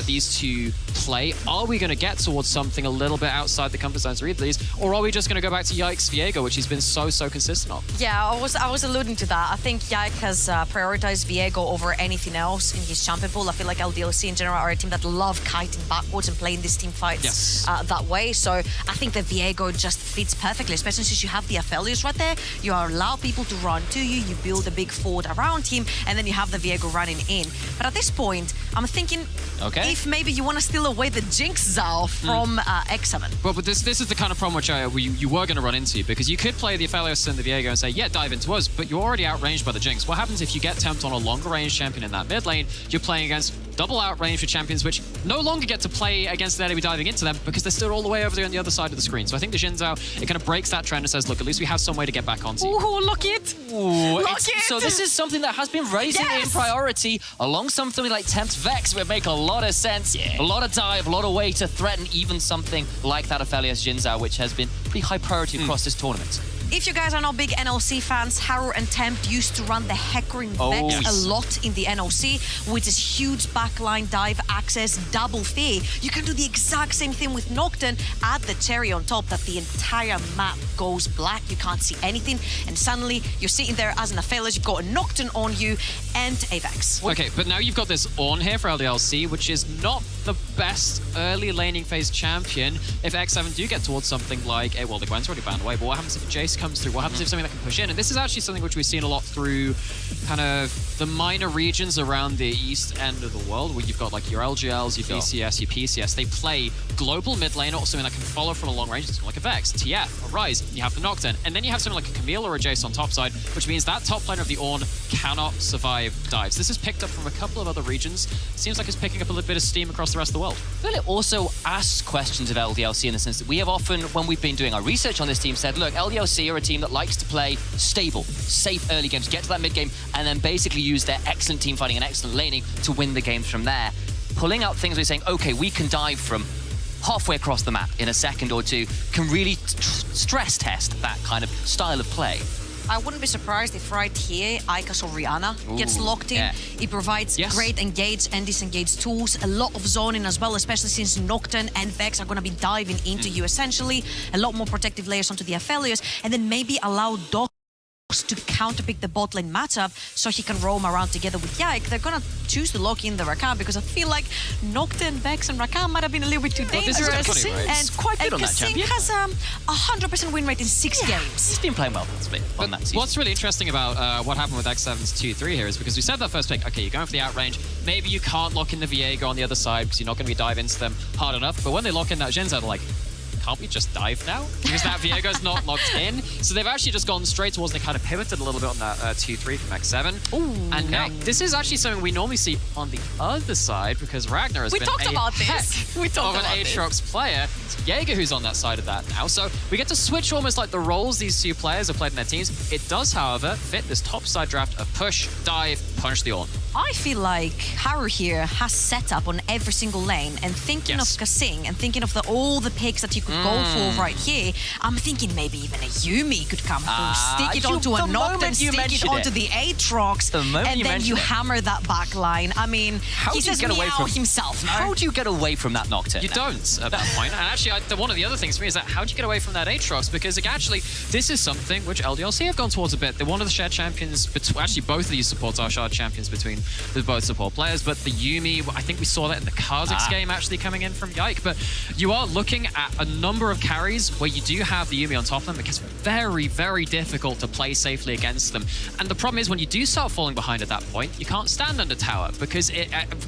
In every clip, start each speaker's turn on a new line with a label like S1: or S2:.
S1: these two play, are we going to get towards something a little bit outside the comfort zones of either of these, or are we just going to go back to Yike's Viego, which he's been so consistent on?
S2: Yeah, I was alluding to that. I think Yike has prioritized Viego over anything else in his champion pool. I feel like LDLC in general are a team that love kiting backwards and playing these team fights that way. So I think that Viego just fits perfectly, especially since you have the Aphelios right there. You allow people to run to you, you build a big fort around him, and then you have the Viego running in. But at this point, I'm thinking if maybe you want to steal away the Jinx Zao from X7.
S1: Well, but this is the kind of problem which you were going to run into, because you could play the Aphelios and the Viego and say, yeah, dive into us, but you're already outranged by the Jinx. What happens if you get tempted on a longer range champion in that mid lane? You're playing against double outrange for champions, which no longer get to play against the enemy diving into them because they're still all the way over there on the other side of the screen. So I think the Xin Zhao, it kind of breaks that trend and says, look, at least we have some way to get back onto you.
S2: Ooh, look it!
S3: Ooh,
S2: look it!
S3: So this is something that has been raising in priority along something like Tempt Vex, would make a lot of sense. A lot of dive, a lot of way to threaten even something like that Aphelios Xin Zhao, which has been pretty high priority across this tournament.
S2: If you guys are not big NOC fans, Haru and Tempt used to run the Heckering Vex a lot in the NOC, with this huge backline dive access, double fee. You can do the exact same thing with Nocturne, add the cherry on top that the entire map goes black, you can't see anything, and suddenly you're sitting there as an Aphelios, you've got a Nocturne on you and a Vex.
S1: Okay, but now you've got this Ornn here for LDLC, which is not the best early laning phase champion. If X7 do get towards something like, well, the Gwen's already banned away, but what happens if Jace comes through? What happens if something that can push in? And this is actually something which we've seen a lot through kind of the minor regions around the east end of the world, where you've got like your LGLs, your BCS, your PCS. They play global mid lane, or something that can follow from a long range, something like a Vex, TF, a Ryze, you have the Nocturne, and then you have something like a Camille or a Jace on top side, which means that top lane of the Ornn cannot survive dives. This is picked up from a couple of other regions. Seems like it's picking up a little bit of steam across the rest of the world.
S3: Well, it also asks questions of LDLC in the sense that we have often, when we've been doing our research on this team, said, look, LDLC are a team that likes to play stable, safe early games, get to that mid game, and then basically use their excellent team fighting and excellent laning to win the games from there. Pulling out things we're saying, okay, we can dive from halfway across the map in a second or two, can really stress test that kind of style of play.
S2: I wouldn't be surprised if right here, Ikas or Rihanna gets locked in. It provides great engage and disengage tools, a lot of zoning as well, especially since Nocturne and Vex are going to be diving into you essentially. A lot more protective layers onto the Aphelios, and then maybe allow Doc to counterpick the bot lane matchup so he can roam around together with Yike. They're gonna choose to lock in the Rakan because I feel like Nocturne, Vex and Rakan might have been a little bit too dangerous.
S1: This is funny, right?
S3: And quite good on that champion.
S2: has 100% win rate in 6 games.
S3: He's been playing well on that season.
S1: What's really interesting about what happened with X7's 2-3 here is because we said that first pick, okay, you're going for the outrange. Maybe you can't lock in the Viego on the other side because you're not going to be dive into them hard enough. But when they lock in that Xin Zhao, they're like, can't we just dive now? Because that Viego's not locked in. So they've actually just gone straight towards, and they kind of pivoted a little bit on that 2-3 from X7.
S2: Ooh,
S1: and now, this is actually something we normally see on the other side, because Ragnar has been a heck of an Aatrox player. It's Jaeger who's on that side of that now. So we get to switch almost like the roles these two players have played in their teams. It does, however, fit this top side draft of push, dive, punish the Ornn.
S2: I feel like Haru here has setup on every single lane, and thinking of Kasing and thinking of all the picks that you could go for right here, I'm thinking maybe even a Yumi could come through, stick it onto a Nocturne, stick it onto the Aatrox, and then you hammer that back line. I mean, he says meow himself. No?
S3: How do you get away from that Nocturne?
S1: You don't at that point. And actually, one of the other things for me is that how do you get away from that Aatrox? Because actually, this is something which LDLC have gone towards a bit. They're one of the shared champions, actually both of these supports are shared champions between the both support players, but the Yumi, I think we saw that in the Kha'Zix game actually coming in from Yike, but you are looking at a number of carries where you do have the Yumi on top of them. It gets very, very difficult to play safely against them. And the problem is when you do start falling behind at that point, you can't stand under tower because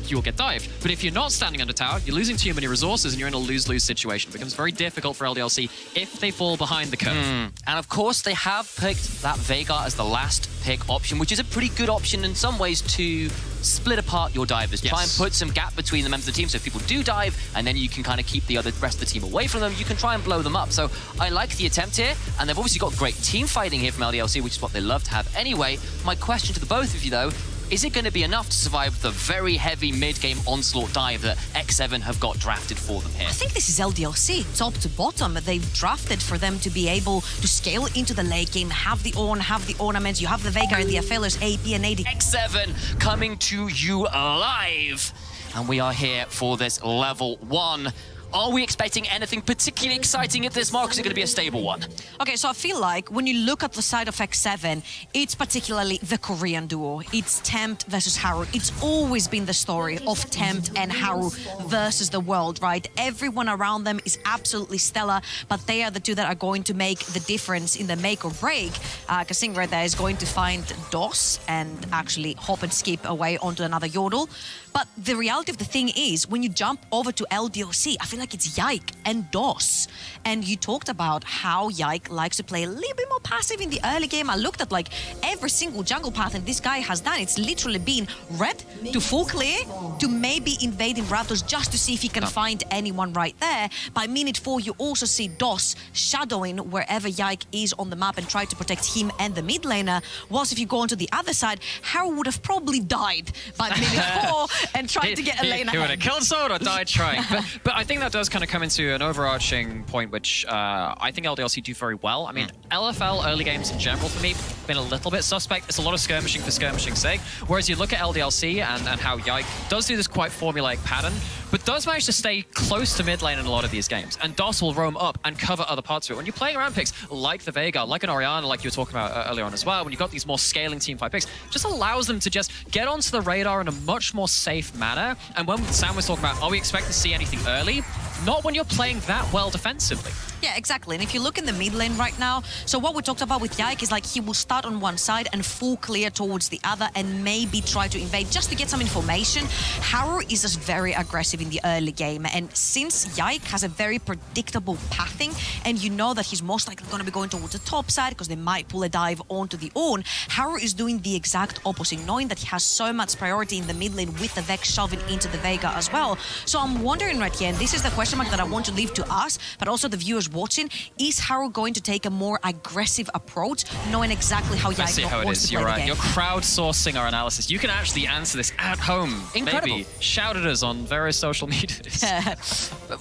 S1: you'll get dived. But if you're not standing under tower, you're losing too many resources and you're in a lose-lose situation. It becomes very difficult for LDLC if they fall behind the curve.
S3: And of course, they have picked that Veigar as the last pick option, which is a pretty good option in some ways to split apart your divers. Try and put some gap between the members of the team so if people do dive, and then you can kind of keep the rest of the team away from them, you can try and blow them up. So I like the attempt here, and they've obviously got great team fighting here from LDLC, which is what they love to have anyway. My question to the both of you, though, is it going to be enough to survive the very heavy mid-game onslaught dive that X7 have got drafted for them here?
S2: I think this is LDLC, top to bottom. They've drafted for them to be able to scale into the late game, have the Ornn, have the ornaments, you have the Veigar and the Aphelios, AP and AD.
S3: X7 coming to you live. And we are here for this level 1. Are we expecting anything particularly exciting at this mark? Is it going to be a stable one?
S2: Okay, so I feel like when you look at the side of X7, it's particularly the Korean duo. It's Tempt versus Haru. It's always been the story of Tempt and Haru versus the world, right? Everyone around them is absolutely stellar, but they are the two that are going to make the difference in the make or break. Kasing right there is going to find DOS and actually hop and skip away onto another Yodel. But the reality of the thing is, when you jump over to LDLC, I feel like it's Yike and DOS. And you talked about how Yike likes to play a little bit more passive in the early game. I looked at like every single jungle path and this guy has done. It's literally been red to full clear to maybe invading Raptors just to see if he can find anyone right there. By minute 4, you also see DOS shadowing wherever Yike is on the map and try to protect him and the mid laner. Whilst if you go onto the other side, Haru would have probably died by minute 4 and tried to get a lane ahead.
S1: He would have killed someone or died trying. But I think that does kind of come into an overarching point, which I think LDLC do very well. I mean, LFL early games in general, for me, been a little bit suspect. It's a lot of skirmishing for skirmishing's sake. Whereas you look at LDLC and how Yike does do this quite formulaic pattern, but does manage to stay close to mid lane in a lot of these games. And DOS will roam up and cover other parts of it. When you're playing around picks like the Vega, like an Orianna, like you were talking about earlier on as well, when you've got these more scaling teamfight picks, just allows them to just get onto the radar in a much more safe manner. And when Sam was talking about, are we expecting to see anything early? Not when you're playing that well defensively.
S2: Yeah, exactly. And if you look in the mid lane right now, so what we talked about with Yike is like he will start on one side and full clear towards the other and maybe try to invade just to get some information. Haru is just very aggressive in the early game. And since Yike has a very predictable pathing and you know that he's most likely going to be going towards the top side because they might pull a dive onto the Ornn, Haru is doing the exact opposite, knowing that he has so much priority in the mid lane with the Vex shoving into the Vega as well. So I'm wondering right here, and this is the question mark that I want to leave to us, but also the viewers watching, is Haru going to take a more aggressive approach, knowing exactly how Yike wants to play the game?
S1: You're crowdsourcing our analysis. You can actually answer this at home.
S3: Incredible.
S1: Maybe shout at us on various social medias.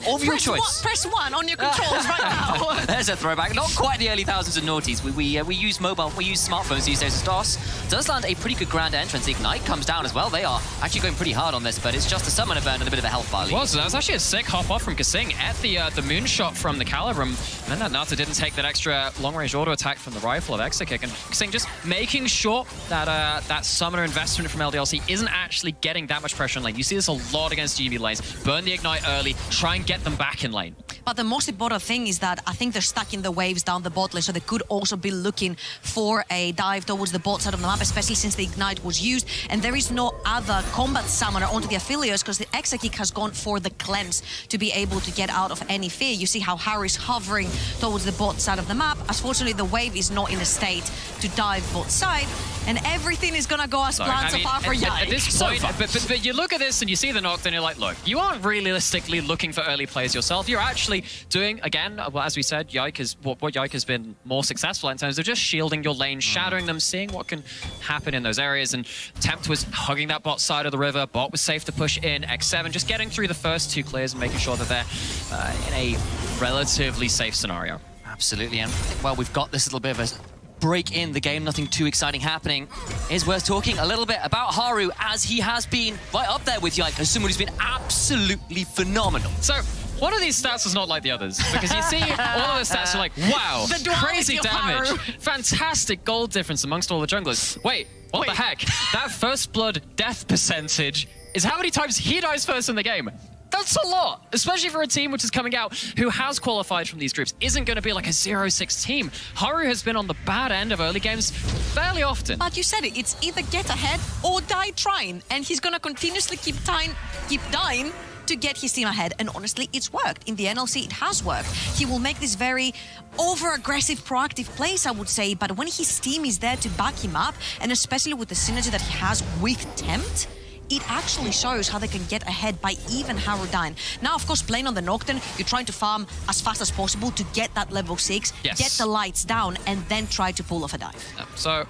S3: Of your choice.
S2: Press 1 on your controls right now.
S3: There's a throwback. Not quite the early thousands of noughties. We use mobile, we use smartphones these days as DOS. Does land a pretty good grand entrance. Ignite comes down as well. They are actually going pretty hard on this, but it's just a summon event and a bit of a health bar lead.
S1: Well, so that was actually a sick hop off from Kasing at the moonshot from the Calibrum. And then that Nata didn't take that extra long-range auto attack from the rifle of Exakick. And Kasing just making sure that that summoner investment from LDLC isn't actually getting that much pressure in lane. You see this a lot against GB lanes. Burn the Ignite early, try and get them back in lane.
S2: But the most important thing is that I think they're stuck in the waves down the bot lane, so they could also be looking for a dive towards the bot side of the map, especially since the Ignite was used. And there is no other combat summoner onto the affiliates because the Exakick has gone for the cleanse to be able to get out of any fear. You see how Haru is hovering towards the bot side of the map. Unfortunately, the wave is not in a state to dive bot side, and everything is gonna go as planned so far for Yike.
S1: At this point, but you look at this and you see the knock, then you're like, look, you aren't realistically looking for early plays yourself. You're actually doing, again, well, as we said, Yike is what Yike has been more successful in terms of just shielding your lane, shattering them, seeing what can happen in those areas. And Tempt was hugging that bot side of the river. Bot was safe to push in. X7 just getting through the first 2 clears and making sure that they're in a relatively safe scenario.
S3: Absolutely, and well, we've got this little bit of a break in the game, nothing too exciting happening. It's worth talking a little bit about Haru, as he has been right up there with Yike as someone who's been absolutely phenomenal.
S1: So, one of these stats is not like the others, because you see all of the stats are like, wow, crazy damage, fantastic gold difference amongst all the junglers. Wait, what the heck? That first blood death percentage is how many times he dies first in the game. That's a lot, especially for a team which is coming out who has qualified from these groups. Isn't going to be like a 0-6 team. Haru has been on the bad end of early games fairly often.
S2: But you said it, it's either get ahead or die trying, and he's going to continuously keep dying to get his team ahead, and honestly, it's worked. In the NLC, it has worked. He will make this very over-aggressive, proactive plays, I would say, but when his team is there to back him up, and especially with the synergy that he has with Tempt, it actually shows how they can get ahead by even Haru dying. Now, of course, playing on the Nocturne, you're trying to farm as fast as possible to get that level 6, get the lights down, and then try to pull off a dive.
S1: So,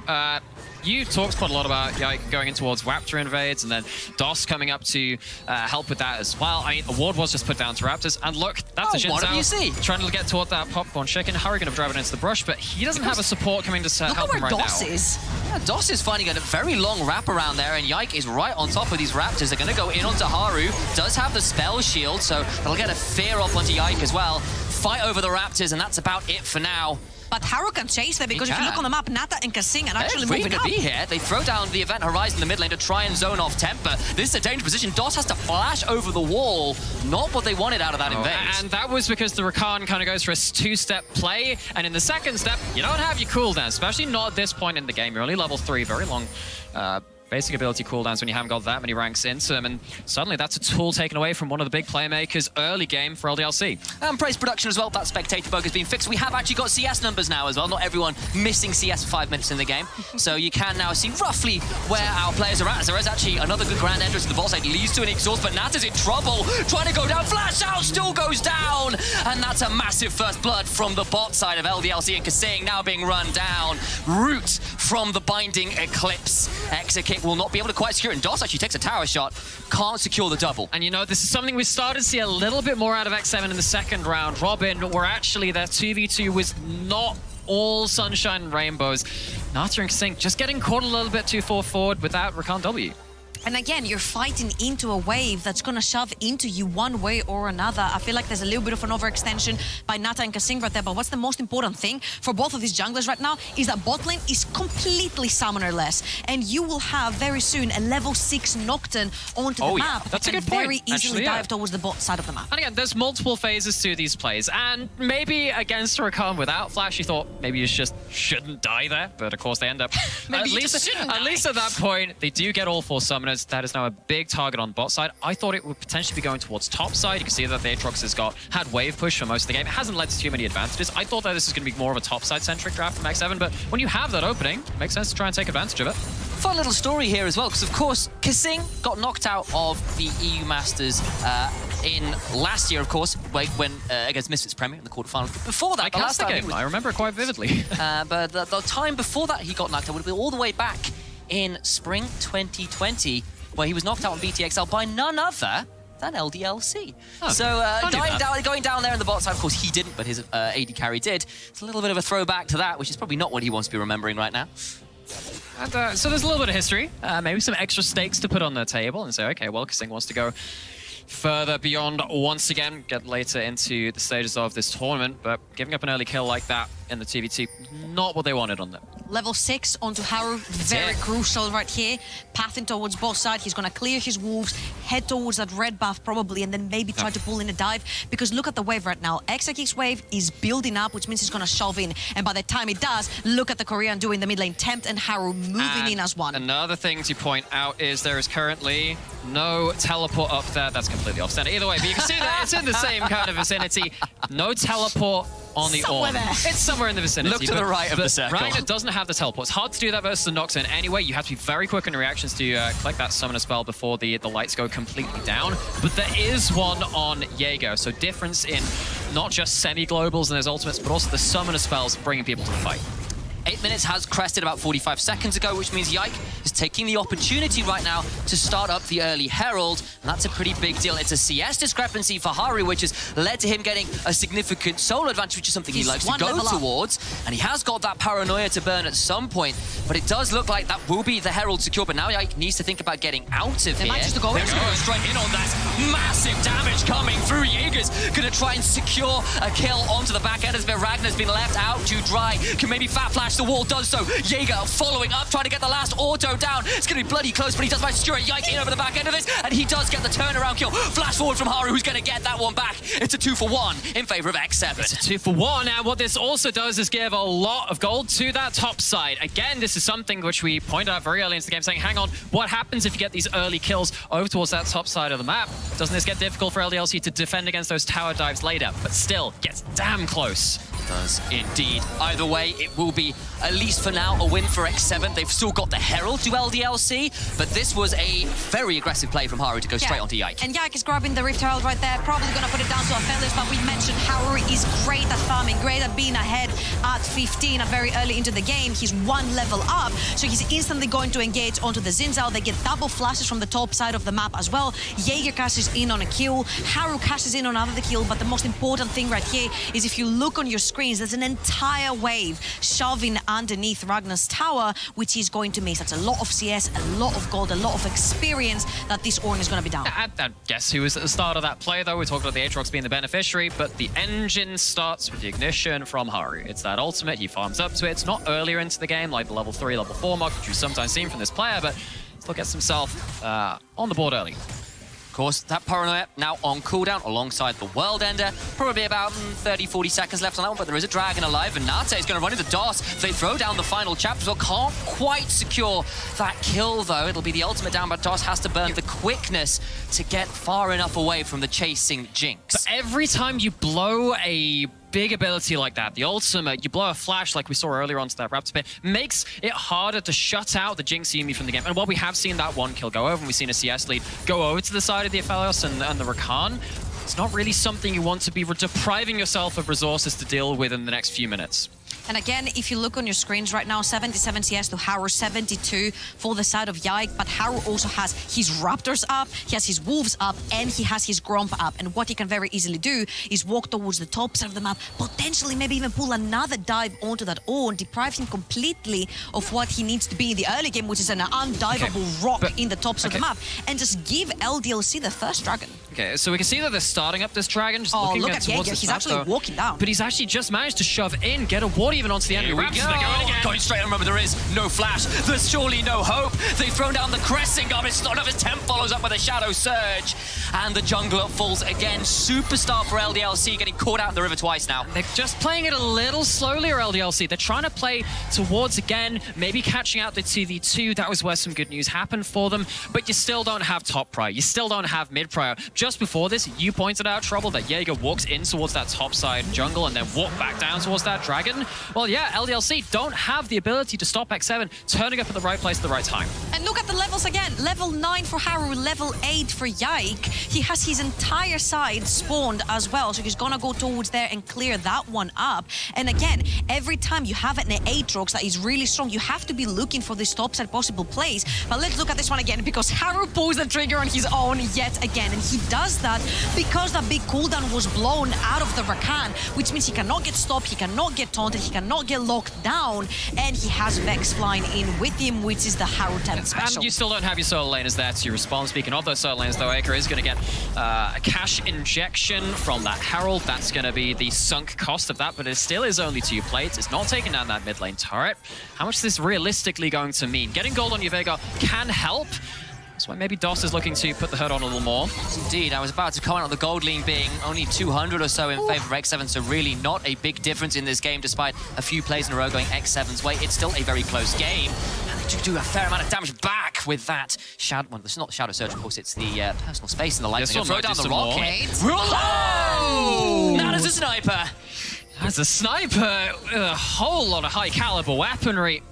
S1: you talked quite a lot about going in towards Raptor invades and then DOS coming up to help with that as well. I mean, a ward was just put down to Raptors, and look, that's a
S3: what do you see?
S1: trying to get toward that popcorn chicken. Harry going to drive it into the brush, but he doesn't have a support coming to help him right now. Look
S2: at where DOS is.
S3: Yeah, DOS is finding a very long wrap around there, and Yike is right on top of these Raptors. They're going to go in onto Haru. Does have the spell shield, so that'll get a fear off onto Yike as well. Fight over the Raptors, and that's about it for now.
S2: But Haru can chase them because if you look on the map, Nata and Kasing are actually moving up.
S3: Be here. They throw down the Event Horizon in the mid lane to try and zone off Temper. This is a dangerous position. DOS has to flash over the wall. Not what they wanted out of that invade.
S1: And that was because the Rakan kind of goes for a two-step play, and in the second step, you don't have your cooldown, especially not at this point in the game. You're only level 3, very long basic ability cooldowns when you haven't got that many ranks into them, and suddenly that's a tool taken away from one of the big playmakers early game for LDLC.
S3: And praise production as well. That spectator bug has been fixed. We have actually got CS numbers now as well. Not everyone missing CS for 5 minutes in the game. So you can now see roughly where our players are at. As there is actually another good grand entrance to the bot side. Leads to an exhaust, but Nat is in trouble. Trying to go down. Flash out, still goes down. And that's a massive first blood from the bot side of LDLC, and Kasing now being run down. Root from the binding Eclipse. Exit will not be able to quite secure it, and DOS actually takes a tower shot. Can't secure the double.
S1: And you know, this is something we started to see a little bit more out of X7 in the second round. Robin, where actually their 2v2 was not all sunshine and rainbows. Nata and Kasing just getting caught a little bit too far forward with that Rakan W.
S2: And again, you're fighting into a wave that's going to shove into you one way or another. I feel like there's a little bit of an overextension by Nata and Kasing right there. But what's the most important thing for both of these junglers right now is that bot lane is completely summoner-less. And you will have very soon a level 6 Nocturne onto the map.
S1: That's
S2: that
S1: a
S2: can
S1: good point.
S2: very easily dive towards the bot side of the map.
S1: And again, there's multiple phases to these plays. And maybe against Rakan without Flash, you thought maybe you just shouldn't die there. But of course, they end up... at least at that point, they do get all 4 summoners. That is now a big target on bot side. I thought it would potentially be going towards top side. You can see that the Aatrox has had wave push for most of the game. It hasn't led to too many advantages. I thought that this is going to be more of a top side centric draft from X7, but when you have that opening, it makes sense to try and take advantage of it.
S3: Fun little story here as well, because of course, Kasing got knocked out of the EU Masters in last year, of course, when against Misfits Premier in the quarterfinals. But before that,
S1: I remember it quite vividly.
S3: But the time before that he got knocked out would have been all the way back in spring 2020, where he was knocked out on BTXL by none other than LDLC. Oh, so going down there in the bot side, of course he didn't, but his AD carry did. It's a little bit of a throwback to that, which is probably not what he wants to be remembering right now.
S1: And, so there's a little bit of history, maybe some extra stakes to put on the table and say, okay, well, Kasing wants to go further beyond once again, get later into the stages of this tournament, but giving up an early kill like that in the TVT, not what they wanted on them.
S2: Level 6 onto Haru, very crucial right here. Pathing towards both sides, he's gonna clear his wolves, head towards that red buff probably, and then maybe try to pull in a dive, because look at the wave right now. Exakic's wave is building up, which means he's gonna shove in, and by the time it does, look at the Korean doing the mid lane tempt, and Haru moving in as one.
S1: Another thing to point out is there is currently no teleport up there. That's completely off center. Either way, but you can see that it's in the same kind of vicinity. No teleport on the Ornn. It's somewhere in the vicinity.
S3: Look to the right of the circle.
S1: Ragnar doesn't have the teleport. It's hard to do that versus the Nocturne anyway. You have to be very quick in reactions to collect that summoner spell before the lights go completely down. But there is one on Jaeger, so difference in not just semi-globals and his ultimates, but also the summoner spells bringing people to the fight.
S3: 8 minutes has crested about 45 seconds ago, which means Yike is taking the opportunity right now to start up the early Herald, and that's a pretty big deal. It's a CS discrepancy for Haru, which has led to him getting a significant solo advantage, which is something he likes to go towards, and he has got that paranoia to burn at some point, but it does look like that will be the Herald secure, but now Yike needs to think about getting out of here.
S2: Just go
S3: straight in on that. Massive damage coming through. Jaeger's gonna try and secure a kill onto the back end as Ragnar's been left out to dry. Can maybe Fat Flash the wall, does so. Jaeger following up, trying to get the last auto down. It's going to be bloody close, but he does manage to secure it. Yike in over the back end of this, and he does get the turnaround kill. Flash forward from Haru, who's going to get that one back. It's a 2-for-1 in favor of X7.
S1: It's a 2-for-1, and what this also does is give a lot of gold to that top side. Again, this is something which we pointed out very early into the game, saying, hang on, what happens if you get these early kills over towards that top side of the map? Doesn't this get difficult for LDLC to defend against lands those tower dives later, but still gets damn close.
S3: Does indeed. Either way, it will be, at least for now, a win for X7. They've still got the Herald to LDLC, but this was a very aggressive play from Haru to go straight onto Yike.
S2: And Yike is grabbing the Rift Herald right there, probably going to put it down to Aphelios, but we mentioned Haru is great at farming, great at being ahead at 15 and very early into the game. He's one level up, so he's instantly going to engage onto the Zinzao. They get double flashes from the top side of the map as well. Jaeger cashes in on a kill, Haru cashes in on another kill, but the most important thing right here is if you look on your screens, there's an entire wave shoving underneath Ragnar's tower, which is going to miss. That's a lot of CS, a lot of gold, a lot of experience that this Ornn is going to be down.
S1: I guess who was at the start of that play, though? We talked about the Aatrox being the beneficiary, but the engine starts with the ignition from Haru. It's that ultimate. He farms up to it. It's not earlier into the game, like the level 3, level 4 mark, which we've sometimes seen from this player, but still gets himself on the board early.
S3: Of course, that Paranoia now on cooldown alongside the World Ender. Probably about 30-40 seconds left on that one, but there is a Dragon alive, and Nate is going to run into DOS. They throw down the final chapter as well. Can't quite secure that kill, though. It'll be the ultimate down, but DOS has to burn the quickness to get far enough away from the chasing Jinx.
S1: But every time you blow a big ability like that, the ultimate, you blow a flash like we saw earlier onto that Raptor Spear, makes it harder to shut out the Jinx Yuumi from the game. And while we have seen that one kill go over, and we've seen a CS lead go over to the side of the Aphelios and the Rakan, it's not really something you want to be depriving yourself of resources to deal with in the next few minutes.
S2: And again, if you look on your screens right now, 77 CS to Haru, 72 for the side of Yike, but Haru also has his Raptors up, he has his Wolves up, and he has his Gromp up. And what he can very easily do is walk towards the top side of the map, potentially maybe even pull another dive onto that Ornn, deprive him completely of what he needs to be in the early game, which is an undivable rock in the top side of the map, and just give LDLC the first Dragon.
S1: Okay, so we can see that they're starting up this Dragon, just looking
S2: look
S1: at
S2: at
S1: towards
S2: Jaeger,
S1: this
S2: he's
S1: map,
S2: actually walking down.
S1: But he's actually just managed to shove in, get a ward even onto the enemy Raptors. They're going again.
S3: Going straight on, remember there is no flash. There's surely no hope. They've thrown down the Crescent Guard. It's not enough. His Temp follows up with a Shadow Surge. And the jungler falls again. Superstar for LDLC getting caught out in the river twice now.
S1: They're just playing it a little slowly, or LDLC. They're trying to play towards again, maybe catching out the 2v2. That was where some good news happened for them. But you still don't have top prior. You still don't have mid prior. Just before this, you pointed out, Trouble, that Jaeger walks in towards that top side jungle and then walk back down towards that Dragon. Well, yeah, LDLC don't have the ability to stop X7 turning up at the right place at the right time.
S2: And look at the levels again. Level 9 for Haru, level 8 for Yike. He has his entire side spawned as well, so he's gonna go towards there and clear that one up. And again, every time you have an Aatrox that is really strong, you have to be looking for this top side possible plays. But let's look at this one again, because Haru pulls the trigger on his own yet again, and he does that because that big cooldown was blown out of the Rakan, which means he cannot get stopped, he cannot get taunted, he cannot get locked down, and he has Vex flying in with him, which is the Haru 10 special.
S1: And you still don't have your solo laners there to respond. Speaking of those solo laners, though, Acre is going to get a cash injection from that Herald. That's going to be the sunk cost of that, but it still is only 2 plates. It's not taking down that mid lane turret. How much is this realistically going to mean? Getting gold on your Veigar can help. That's why maybe DOS is looking to put the hurt on a little more.
S3: Indeed, I was about to comment on the gold lean being only 200 or so in favor of X7, so really not a big difference in this game, despite a few plays in a row going X7's way. It's still a very close game, and they do a fair amount of damage back with that Shadow. Well, it's not the Shadow Surge, of course, it's the personal space and the lightning. Throw down the rocket. Whoa! That is a sniper.
S1: That's a sniper. A whole lot of high caliber weaponry.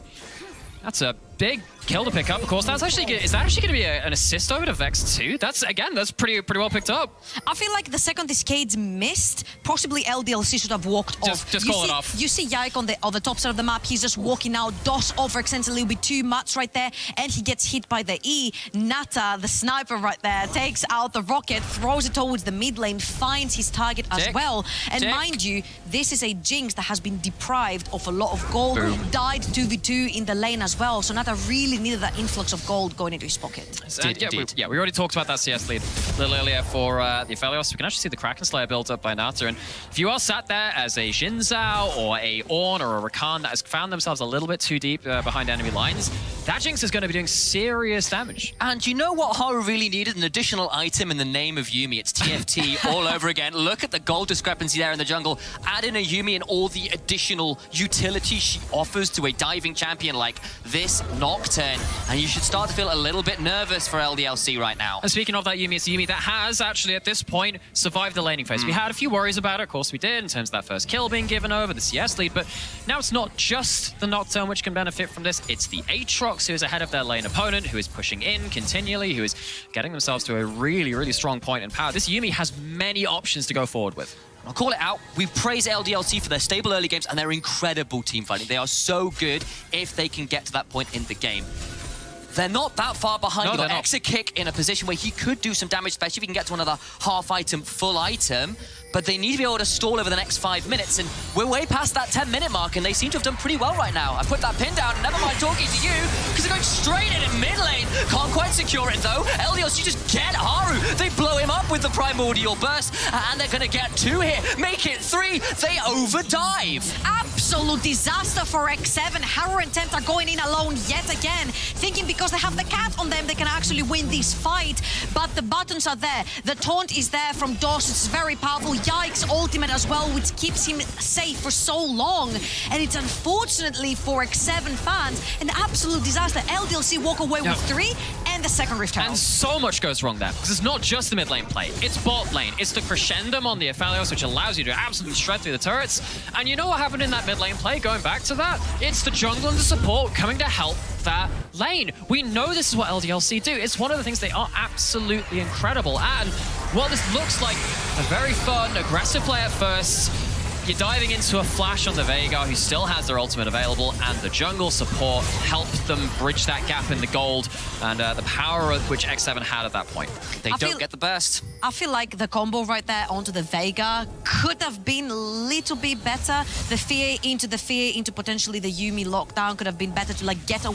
S1: That's a big kill to pick up, of course. That's actually, is that actually going to be an assist over to Vex too? That's, again, that's pretty well picked up.
S2: I feel like the second this Cade's missed, possibly LDLC should have walked off.
S1: Just call it off.
S2: You see Yike on the top side of the map, he's just walking out. DOS overextends a little bit too much right there, and he gets hit by the E. Nata, the sniper right there, takes out the rocket, throws it towards the mid lane, finds his target as well. And mind you, this is a Jinx that has been deprived of a lot of gold, died 2v2 in the lane as well, so Nata really needed that influx of gold going into his pocket.
S1: We already talked about that CS lead a little earlier for the Aphelios. We can actually see the Kraken Slayer built up by Nata, and if you are sat there as a Jinzao or a Ornn or a Rakan that has found themselves a little bit too deep behind enemy lines, that Jinx is going to be doing serious damage.
S3: And you know what Haru really needed? An additional item in the name of Yuumi. It's TFT all over again. Look at the gold discrepancy there in the jungle. Add in a Yuumi and all the additional utility she offers to a diving champion like this Nocturne. turn, and you should start to feel a little bit nervous for LDLC right now.
S1: And speaking of that Yuumi, it's Yuumi that has actually at this point survived the laning phase. We had a few worries about it, of course we did, in terms of that first kill being given over, the CS lead, but now it's not just the Nocturne which can benefit from this, it's the Aatrox who is ahead of their lane opponent, who is pushing in continually, who is getting themselves to a really, really strong point in power. This Yuumi has many options to go forward with.
S3: I'll call it out. We praise LDLC for their stable early games and their incredible team fighting. They are so good if they can get to that point in the game. They're not that far behind. You've got Exakick in a position where he could do some damage, especially if he can get to another half item, full item. But they need to be able to stall over the next 5 minutes, and we're way past that 10-minute mark, and they seem to have done pretty well right now. I put that pin down, never mind talking to you, because they're going straight in mid lane. Can't quite secure it, though. LDLC just get Haru. They blow him up with the Primordial Burst, and they're going to get 2 here. Make it 3. They overdive.
S2: Absolute disaster for X7. Haru and Tent are going in alone yet again, thinking because they have the cat on them, they can actually win this fight. But the buttons are there. The taunt is there from DOS. It's very powerful. Yike's ultimate as well, which keeps him safe for so long. And it's unfortunately for X7 fans an absolute disaster. LDLC walk away with 3 and the second Rift Herald.
S1: And so much goes wrong there, because it's not just the mid lane play, it's bot lane. It's the crescendum on the Aphelios, which allows you to absolutely shred through the turrets. And you know what happened in that mid lane play, going back to that? It's the jungle and the support coming to help that lane. We know this is what LDLC do. It's one of the things they are absolutely incredible. And while this looks like a very fun, aggressive play at first, you're diving into a flash on the Veigar, who still has their ultimate available, and the jungle support helped them bridge that gap in the gold and the power of which X7 had at that point.
S3: They don't get the burst.
S2: I feel like the combo right there onto the Veigar could have been a little bit better. The fear into potentially the Yuumi lockdown could have been better to like get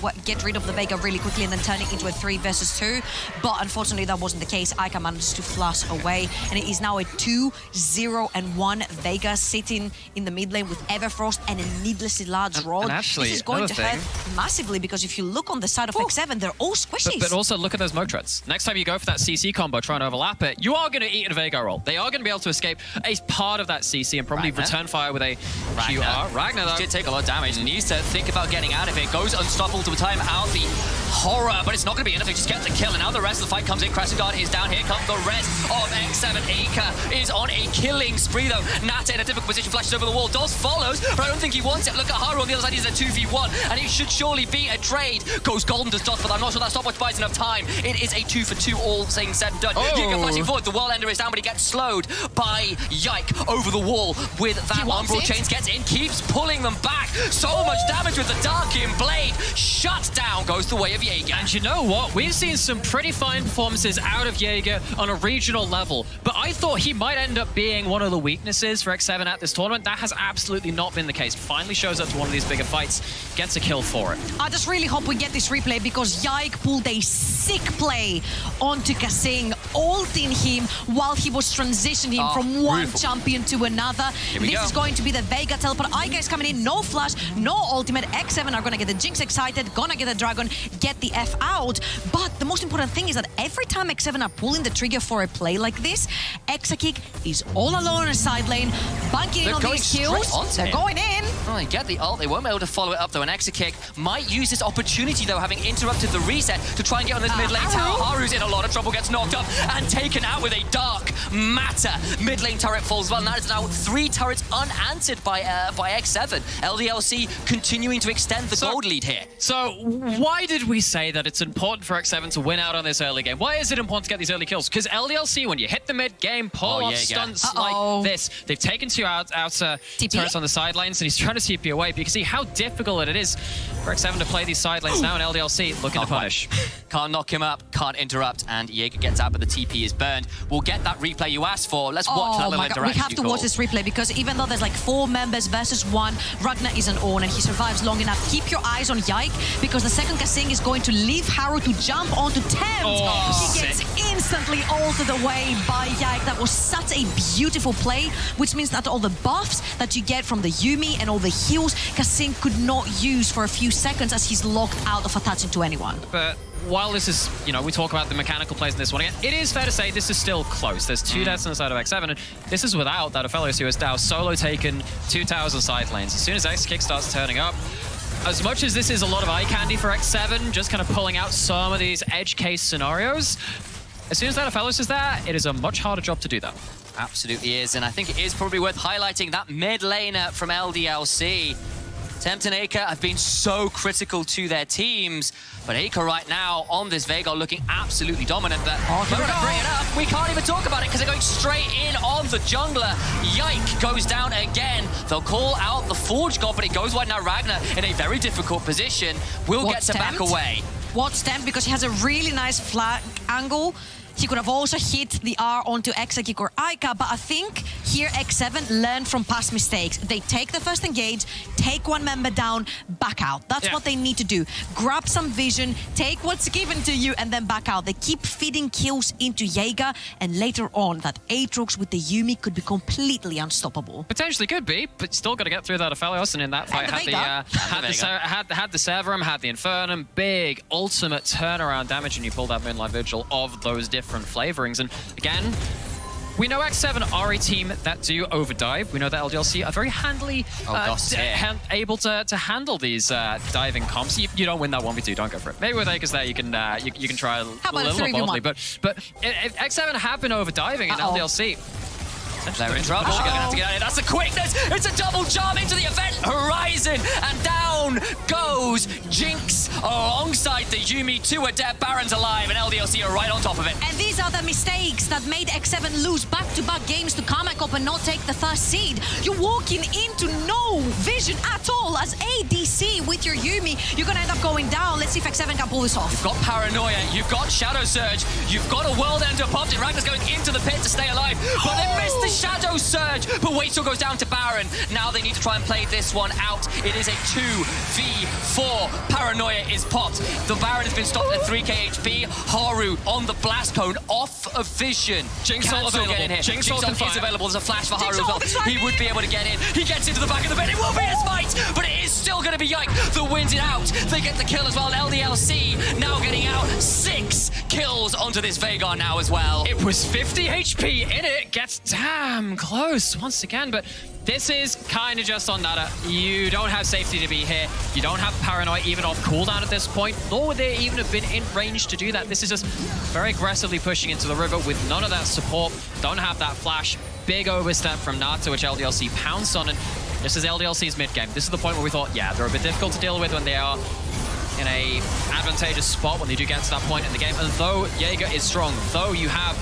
S2: rid of the Veigar really quickly and then turn it into a 3 versus 2. But unfortunately, that wasn't the case. Aika managed to flush away, and it is now a 2-0-1 Veigar sitting in the mid lane with Everfrost and a needlessly large rod.
S1: And actually,
S2: this is going to hurt massively, because if you look on the side of X7, they're all squishies.
S1: But also look at those Motrets. Next time you go for that CC combo, trying to overlap it, you are going to eat a Veigar roll. They are going to be able to escape a part of that CC and probably return fire with a QR. Ragnar, though,
S3: did take a lot of damage and needs to think about getting out of it. Goes unstoppable to time out the horror, but it's not going to be enough to just get the kill. And now the rest of the fight comes in. Crescent Guard is down. Here comes the rest of X7. Aika is on a killing spree, though. Nata in a difficult position, flashes over the wall. Dos follows, but I don't think he wants it. Look at Haru on the other side. He's a 2v1, and it should surely be a trade. Goes golden to Dos, but I'm not sure that stopwatch buys enough time. It is a 2-for-2, all saying said and done. Giga flashing forward. The wall ender is down, but he gets slowed by Yike over the wall with that Umbral Chains. Gets in, keeps pulling them back. So much damage with the Darkin Blade. Shut down goes the way of Jaeger.
S1: And you know what? We've seen some pretty fine performances out of Jaeger on a regional level, but I thought he might end up being one of the weaknesses for X7 at this tournament. That has absolutely not been the case. Finally shows up to one of these bigger fights, gets a kill for it.
S2: I just really hope we get this replay, because Yike pulled a sick play onto Kasing, ulting him while he was transitioning from one champion to another. This is going to be the Veigar teleport. Aika is coming in, no flash, no ultimate. X7 are gonna get the Jinx excited, gonna get the Dragon, get the F out. But the most important thing is that every time X7 are pulling the trigger for a play like this, Exakick is all alone in a side lane, banking in on these kills. They're going in.
S3: Oh, they get the ult. They won't be able to follow it up, though. An Exakick might use this opportunity, though, having interrupted the reset, to try and get on this mid lane tower. Haru's in a lot of trouble, gets knocked up and taken out with a dark matter. Mid lane turret falls well. That is now 3 turrets unanswered by X7. LDLC continuing to extend the gold lead here.
S1: So why did we say that it's important for X7 to win out on this early game? Why is it important to get these early kills? Because LDLC, when you hit the mid game, pull off stunts like this. They've taken 2 outer turrets on the side lanes, and he's trying to TP away, because you see how difficult it is for X7 to play these side lanes now, and LDLC looking to punish.
S3: Can't knock him up, can't interrupt, and Jaeger gets out, but the TP is burned. We'll get that replay you asked for. Let's watch that little interaction.
S2: We have to watch this replay, because even though there's like 4 members versus 1, Ragnar is an own and he survives long enough. Keep your eyes on Yike, because the second Kasing is going to leave Haru to jump onto Thames. He gets instantly altered away by Yike. That was such a beautiful play, which means that all the buffs that you get from the Yuumi and all the heals, Kasing could not use for a few seconds, as he's locked out of attaching to anyone.
S1: But while this is, you know, we talk about the mechanical plays in this one again, it is fair to say this is still close. There's 2 deaths on the side of X7, and this is without that Aphelios, who has now solo taken 2 towers on side lanes. As soon as X-Kick starts turning up, as much as this is a lot of eye candy for X7, just kind of pulling out some of these edge case scenarios, as soon as that Aphelios is there, it is a much harder job to do that.
S3: Absolutely is, and I think it is probably worth highlighting that mid laner from LDLC. Tempt and Aker have been so critical to their teams, but Aker right now on this Veigar looking absolutely dominant. But we're gonna bring it up. We can't even talk about it because they're going straight in on the jungler. Yike goes down again. They'll call out the Forge God, but it goes wide now. Ragnar in a very difficult position. Will get to back away.
S2: What's Tempt? Because he has a really nice flank angle. He could have also hit the R onto Exegik or Aika, but I think here X7 learned from past mistakes. They take the first engage, take one member down, back out. That's what they need to do. Grab some vision, take what's given to you, and then back out. They keep feeding kills into Jaeger, and later on, that Aatrox with the Yuumi could be completely unstoppable.
S1: Potentially could be, but still got to get through that Aphelios, and in that fight had the Severum, had the Infernum, big ultimate turnaround damage, and you pull that Moonlight Vigil of those different flavorings. And again, we know X7 are a team that do overdive. We know that LDLC are very handily able to handle these diving comps. You don't win that 1v2, don't go for it. Maybe with Akers there, you can try a little more boldly. But if X7 have been overdiving in LDLC,
S3: they're in trouble. They're gonna have to get out of here. That's the quickness. It's a double charm into the event horizon, and down goes Jinx alongside the Yuumi. 2 are dead, Baron's alive, and LDLC are right on top of it.
S2: And these are the mistakes that made X7 lose back-to-back games to Kamakop and not take the first seed. You're walking into no vision at all as ADC with your Yuumi. You're gonna end up going down. Let's see if X7 can pull this off.
S3: You've got Paranoia, you've got Shadow Surge, you've got a World Ender popped in. Ragnar's going into the pit to stay alive, but they missed the Shadow Surge, but Wait still goes down to Baron. Now they need to try and play this one out. It is a 2v4. Paranoia is popped. The Baron has been stopped at 3k HP. Haru on the blast cone, off of vision.
S1: Jinx ult available.
S3: Get in here.
S1: Jinx ult
S3: is available. There's a flash for Haru as
S2: ult
S3: well. He would be able to get in. He gets into the back of the bed. It will be a smite, but it is still going to be Yike that wins it out. They get the kill as well. LDLC now getting out 6 kills onto this Veigar now as well.
S1: It was 50 HP in it. Gets damn close once again, but this is kind of just on Nada. You don't have safety to be here. You don't have Paranoia even off cooldown at this point, nor would they even have been in range to do that. This is just very aggressively pushing into the river with none of that support. Don't have that flash. Big overstep from Nata, which LDLC pounced on, and this is LDLC's mid-game. This is the point where we thought, yeah, they're a bit difficult to deal with when they are in a advantageous spot when they do get to that point in the game. And though Jaeger is strong, though you have...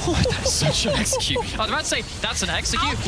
S1: Oh, that is such an execute. I was about to say, that's an execute.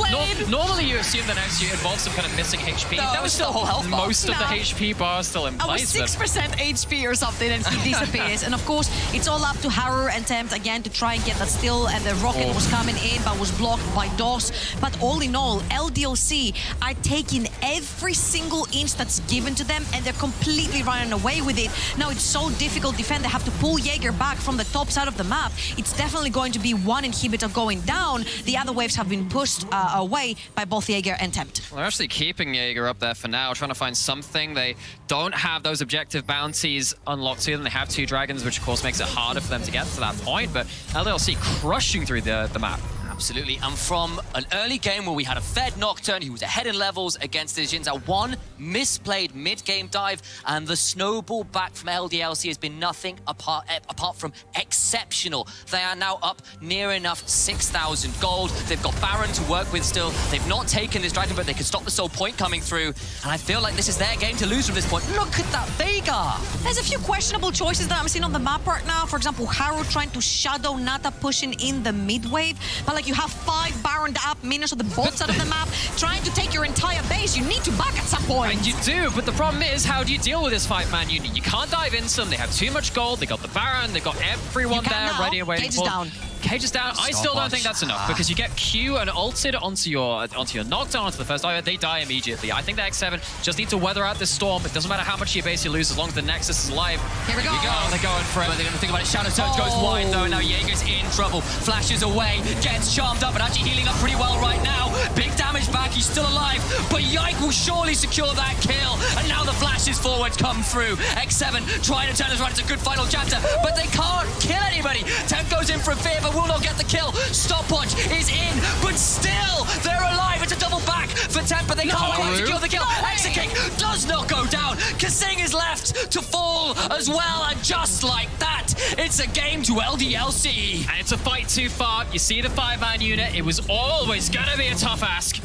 S1: Normally you assume that execute involves some kind of missing HP.
S2: No,
S1: that was still
S3: whole health bar.
S1: Most of the HP bar still in place.
S2: I was 6% HP or something and he disappears. And of course, it's all up to Haru and Tempt again to try and get that still. And the rocket was coming in but was blocked by DOS. But all in all, LDLC are taking every single inch that's given to them and they're completely running away with it. Now it's so difficult to defend. They have to pull Jaeger back from the top side of the map. It's definitely going to be one inhibitor going down. The other waves have been pushed away by both Jaeger and Tempt.
S1: Well, they're actually keeping Jaeger up there for now, trying to find something. They don't have those objective bounties unlocked to them. They have 2 dragons, which of course makes it harder for them to get to that point, but LDLC crushing through the map.
S3: Absolutely, and from an early game where we had a Fed Nocturne, he was ahead in levels against his Jins at 1 misplayed mid-game dive, and the snowball back from LDLC has been nothing apart from exceptional. They are now up near enough 6,000 gold. They've got Baron to work with still. They've not taken this dragon, but they can stop the soul point coming through, and I feel like this is their game to lose from this point. Look at that Veigar!
S2: There's a few questionable choices that I'm seeing on the map right now. For example, Haru trying to shadow Nata pushing in the mid-wave, but like you have 5 Baroned up minions on the both side of the map trying to take your entire base. You need to back at some point.
S1: And you do, but the problem is, how do you deal with this 5-man unit? You can't dive into them. They have too much gold. They got the Baron. They got everyone there ready and waiting for.
S2: Down.
S1: Cage is down. I still don't think that's enough because you get Q and ulted onto your knockdown onto the first diver. They die immediately. I think the X7 just need to weather out this storm. It doesn't matter how much of your base you lose as long as the Nexus is alive.
S2: Here we go.
S1: They're going for it.
S3: But they're going to think about it. Shadow Surge goes wide though. Now Jaeger's in trouble. Flashes away. Gets charmed up, but actually healing up pretty well right now. Big damage back. He's still alive. But Yike will surely secure that kill. And now the flashes forwards come through. X7 trying to turn us around. It's a good final chapter, but they can't kill anybody. Temp goes in for a fear, but will not get the kill. Stopwatch is in, but still, they're alive. It's a double back for attempt, but they can't quite secure the kill.
S2: No way.
S3: Exekick does not go down. Kasing is left to fall as well, and just like that, it's a game to LDLC.
S1: And it's a fight too far. You see the 5-man unit. It was always gonna be a tough ask.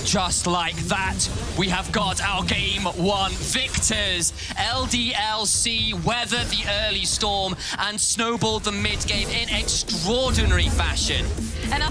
S3: Just like that, we have got our game 1 victors. LDLC weathered the early storm and snowballed the mid game in extraordinary fashion.
S2: And